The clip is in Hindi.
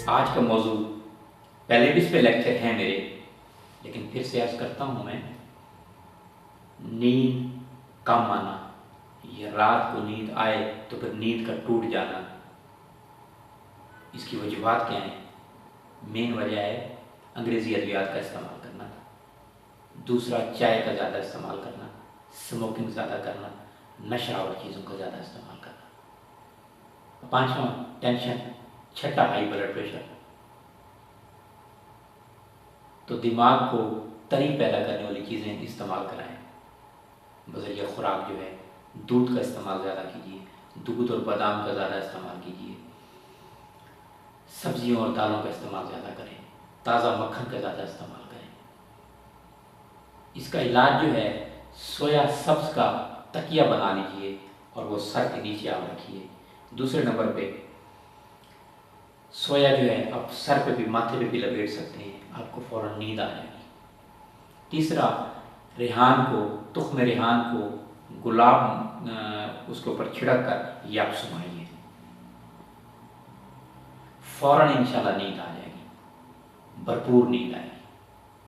आज का मौजू पहले भी इस पे लेक्चर हैं मेरे, लेकिन फिर से अर्ज करता हूँ मैं, नींद कम आना या रात को नींद आए तो फिर नींद का टूट जाना, इसकी वजूहात क्या हैं? मेन वजह है अंग्रेज़ी अद्वियात का इस्तेमाल करना, दूसरा चाय का ज़्यादा इस्तेमाल करना, स्मोकिंग ज़्यादा करना, नशा और चीज़ों का ज़्यादा इस्तेमाल करना, पांचवा टेंशन, छठा हाई ब्लड प्रेशर। तो दिमाग को तरी पैदा करने वाली चीज़ें इस्तेमाल कराएं। बज़रिया खुराक जो है, दूध का इस्तेमाल ज़्यादा कीजिए, दूध और बादाम का ज़्यादा इस्तेमाल कीजिए, सब्जियों और दालों का इस्तेमाल ज़्यादा करें, ताज़ा मक्खन का ज़्यादा इस्तेमाल करें। इसका इलाज जो है, सोया सब्ज़ का तकिया बना लीजिए और वो सर के नीचे आप रखिए। दूसरे नंबर पे सोया जो है आप सर पे भी माथे पे भी लपेट सकते हैं, आपको फ़ौरन नींद आ जाएगी। तीसरा, रेहान को, तुख्म रेहान को गुलाब उसके ऊपर छिड़क कर ये आप सुनाइए, फ़ौरन इंशाल्लाह नींद आ जाएगी, भरपूर नींद आएगी।